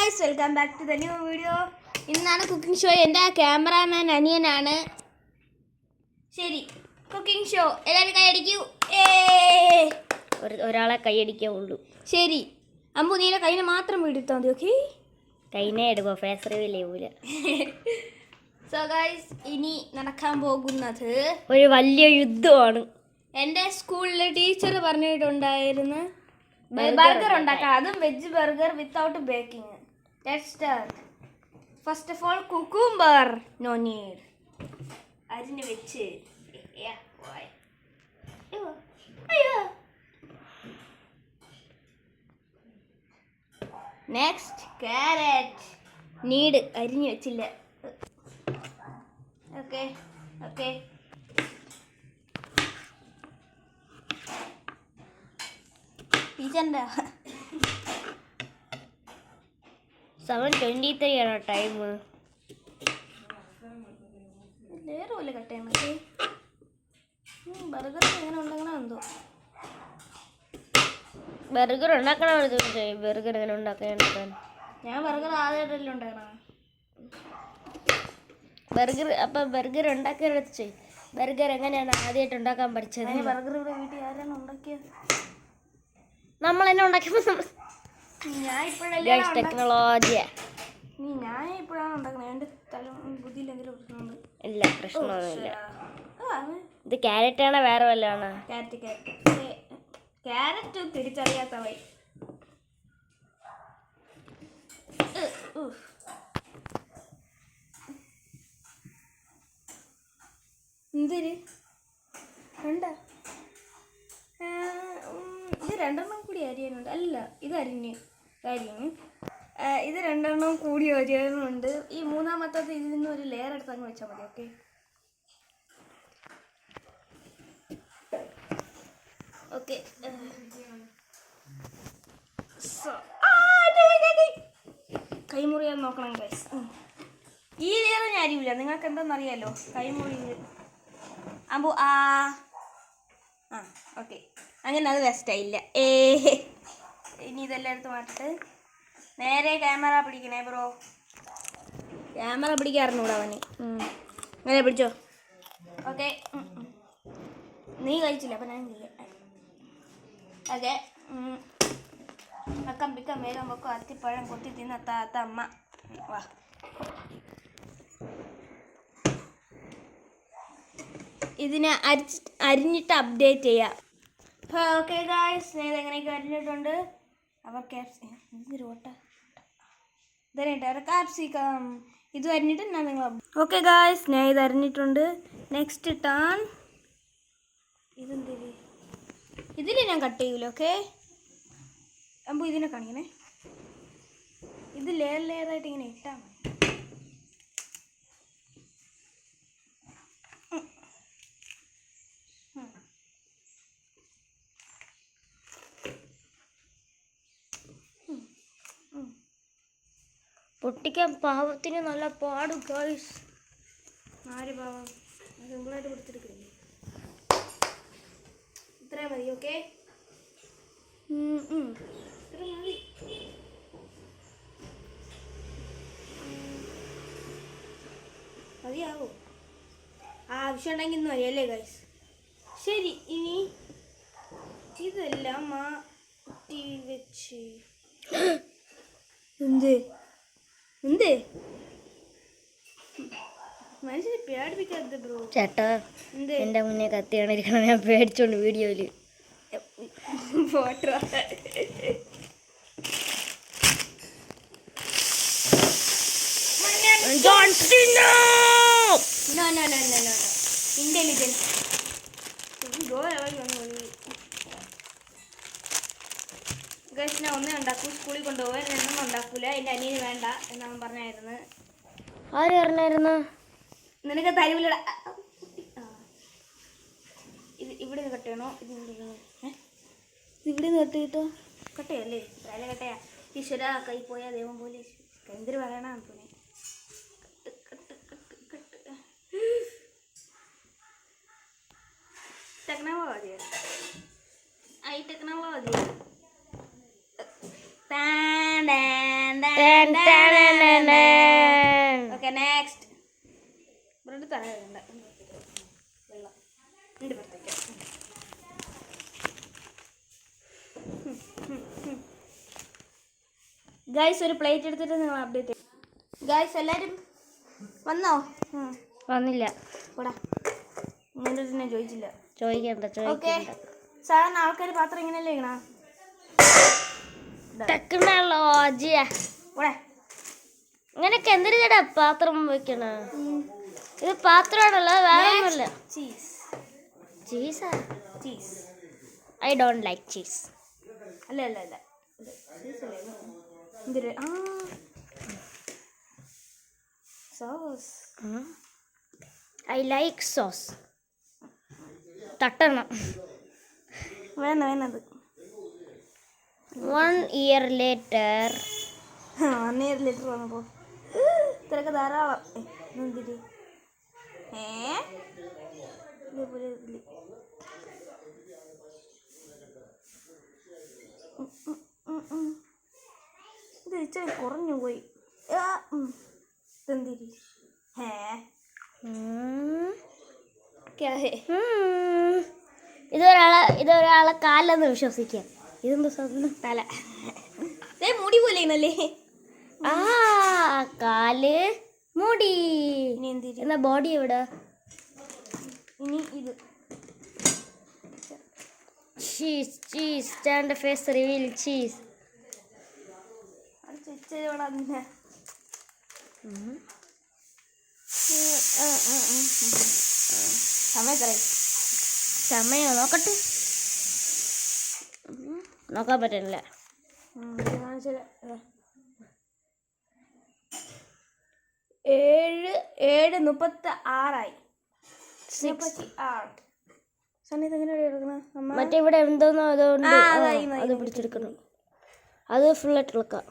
Guys, welcome back to the new video. ഇന്നാണ് cooking show. എൻ്റെ cameraman അനിയനാണ്. ശരി, കുക്കിംഗ് ഷോ. എല്ലാവരും കൈയടിക്കൂ. ഒരാളെ കൈയടിക്കുള്ളൂ. ശരി, അമ്പു നീല കൈനെ മാത്രം വീടെടുത്താൽ മതി. ഓക്കെ, കൈനെ എടുക്കോ, ഫേസ് റിവീൽ ചെയ്യൂല. സോ ഗായ്സ്, ഇനി നടക്കാൻ പോകുന്നത് ഒരു വലിയ യുദ്ധമാണ്. എൻ്റെ സ്കൂളിൽ ടീച്ചർ പറഞ്ഞിട്ടുണ്ടായിരുന്നു ബർഗർ ഉണ്ടാക്കാം, അതും veg burger without baking. Let's start. First of all cucumber no need, അരിഞ്ഞ് വെച്ച് നെക്സ്റ്റ് ക്യാരറ്റ് നീഡ്, അരിഞ്ഞ് വെച്ചില്ല. ഓക്കെ ഓക്കെ, ടീച്ചറിൻ്റെ 7:23 ആണ് ടൈം. നേരെ പോലെ കട്ട് ചെയ്യാൻ പറ്റി. ബർഗർ എങ്ങനെ ഉണ്ടാക്കണോ എന്തോ. ബർഗർ ഉണ്ടാക്കണോ? ബർഗർ എങ്ങനെ ഉണ്ടാക്കാൻ? ഞാൻ ബർഗർ ആദ്യമായിട്ടല്ലേ ഉണ്ടാക്കണം. ബർഗർ അപ്പം ബർഗർ ഉണ്ടാക്കാനെടുത്ത് ചെയ്യും. ബർഗർ എങ്ങനെയാണ് ആദ്യമായിട്ട് ഉണ്ടാക്കാൻ പഠിച്ചത്? ബർഗർ ഇവിടെ വീട്ടിൽ ആരാണ് ഉണ്ടാക്കിയത്? നമ്മൾ തന്നെ ഉണ്ടാക്കിയപ്പോൾ ഞാൻ ഇപ്പോഴല്ലേ ടെക്നോളജിയാ. ഞാൻ ഇപ്പോഴാണ് ഉണ്ടാക്കുന്നത്. എൻ്റെ തല ബുദ്ധിയിൽ എന്തെങ്കിലും പ്രശ്നമുണ്ട്? ഇല്ല, പ്രശ്നമൊന്നുമില്ല. ഇത് ക്യാരറ്റ് ആണോ വേറെ വല്ലതാണോ? Carrot തിരിച്ചറിയാത്ത Y. എന്തൊരു കണ്ടാ? ഇത് രണ്ടെണ്ണം കൂടി അരിയാനുണ്ട്. അല്ല, ഇത് അരിഞ്ഞ് ഇത് രണ്ടെണ്ണം കൂടി അരിയാനുണ്ട്. ഈ മൂന്നാമത്തത് ഇതിൽ നിന്ന് ഒരു ലെയർ എടുത്ത് അങ്ങ് വെച്ചാൽ മതി. Okay okay. കൈമുറിയാൻ നോക്കണം ഗൈസ്. ഈ ലെയർ ഞാൻ അരിയില്ല, നിങ്ങൾക്ക് എന്താണെന്നറിയാലോ. കൈമുറി അമ്പു ഓക്കെ, അങ്ങനെ അത് വേസ്റ്റായില്ല. ഇനി ഇതെല്ലാം എടുത്ത് മാറ്റിട്ട് നേരെ ക്യാമറ പിടിക്കണേ ബ്രോ. ക്യാമറ പിടിക്കാറുണ്ട് അവന്. അങ്ങനെ പിടിച്ചോ. ഓക്കെ, നീ കഴിച്ചില്ല അപ്പം ഞാൻ ചെയ്യാം. ഓക്കെ, അക്കം പിക്കം വേഗം വെക്കും. അത്തിപ്പഴം കൊത്തി തിന്നത്താത്ത അമ്മ. വാ, ഇതിനെ അരിഞ്ഞിട്ട് അപ്ഡേറ്റ് ചെയ്യാം. ഓക്കെ ഗായ്സ്, ഇതെങ്ങനെയൊക്കെ അരിഞ്ഞിട്ടുണ്ട്. അപ്പോൾ കാപ്സിക്കം ഇത് അരിഞ്ഞിട്ട് ഞാൻ നിങ്ങൾ. ഓക്കെ ഗായ്സ്, ഞാൻ ഇത് അരിഞ്ഞിട്ടുണ്ട്. Next turn. ഇതെന്തിരി ഇതിൽ ഞാൻ കട്ട് ചെയ്യൂല. ഓക്കെ, അപ്പോൾ ഇതിനെ കാണിക്കണേ. ഇത് ലെയർ ലെയറായിട്ട് ഇങ്ങനെ ഇട്ടാൽ മതി. പൊട്ടിക്കാൻ പാവത്തിന് നല്ല പാട് ഗൈസ്. ആര് പാവം? സിമ്പിളായിട്ട് കൊടുത്തിരിക്കില്ലേ? ഇത്രയും മതി. ഓക്കെ, ഇത്ര മതി. മതിയാവോ? ആവശ്യം ഉണ്ടെങ്കിൽ ഇന്ന് മതിയല്ലേ ഗൈസ്? ശരി, ഇനി ഇതെല്ലാം മാറ്റി വെച്ച് എന്ത് മനുഷ്യനെ പേടിപ്പിക്കാത്ത ബ്രോ. ചേട്ടാ, എൻ്റെ മുന്നേ കത്തിയാണ് ഇരിക്കണം. ഞാൻ പേടിച്ചോണ്ട് വീഡിയോയില് ഫോട്ടോ. ഇന്റലിജൻസ് ഗൈസ്, ഞാൻ ഒന്നേ ഉണ്ടാക്കൂ. സ്കൂളിൽ കൊണ്ടുപോകാൻ രണ്ടെണ്ണം ഉണ്ടാക്കൂല. എൻ്റെ അനിയന് വേണ്ട എന്നാണ് പറഞ്ഞായിരുന്നു. ആര് പറഞ്ഞായിരുന്നു? നിനക്ക് തരൂല. ഇത് ഇവിടെ നിന്ന് കട്ട് ചെയ്യണോ? ഇത് ഇവിടെ നിന്ന് കട്ട് ചെയ്തിട്ടോ? കട്ട് ചെയ്യല്ലേ? തല കട്ടയാ. ഈശ്വര, കൈ പോയാ ദൈവം പോലെ. എന്തൊരു പറയണം തുണി. ടെക്നോളജിയാണ്. ടെക്നോളജി ഓക്കെ നെക്സ്റ്റ് ബ്രെഡ് തലയുണ്ട് വെള്ളം എൻ്റെ പുറത്തേക്ക് ഗൈസ് ഒരു പ്ലേറ്റ് എടുത്തിട്ട് നിങ്ങൾ അപ്ഡേറ്റ് ചെയ്യും ഗൈസ് എല്ലാവരും വന്നോ വന്നില്ല. കൂടാ നിങ്ങളുടെ അടുത്ത് ഞാൻ ചോദിച്ചില്ല. ചോദിക്കണ്ട ഓക്കെ സാധാരണ ആൾക്കാർ പാത്രം ഇങ്ങനെയല്ലേ ഇങ്ങണ ടെക്നോളജിയാ. കൂടെ ഇങ്ങനൊക്കെ എന്തിനാ പാത്രം വെക്കണ? ഇത് പാത്രമാണല്ലോ, വേറെ ഒന്നുമല്ല. ചീസ് ചീസാ? Cheese I don't like cheese. അല്ല അല്ല അല്ല ചീസ് അല്ലേ എന്തൊരു ആ സോസ്. I like sauce. തട്ടണം. വേണത് 1 year later. 1 year later വന്നപ്പോ ഇത്രയൊക്കെ ധാരാളം എന്തിരി ഇതേപോലെ ഇത് ഇച്ചിരി കുറഞ്ഞു പോയി. എന്തിരി ഇതൊരാളെ കാലെന്ന് വിശ്വസിക്കാം. ഇതെന്താ സ്വന്തം തല? മുടി പോലെ ആ കാല് മുടി. ഇനി എന്തിരി എന്നാ ബോഡി എവിടെ? ഇനി ഇത് cheese cheese stand face reveal cheese. ഇച്ചിരി ഇവിടെ അതിന് സമയം നോക്കട്ടെ. നോക്കാൻ പറ്റില്ല. 7:36 സമയത്ത് എങ്ങനെയാണ് എടുക്കണം? മറ്റേ ഇവിടെ എന്തോന്നോ അതുകൊണ്ട് അത് പിടിച്ചെടുക്കണം. അത് ഫുള്ളായിട്ട് ഇളക്കാം.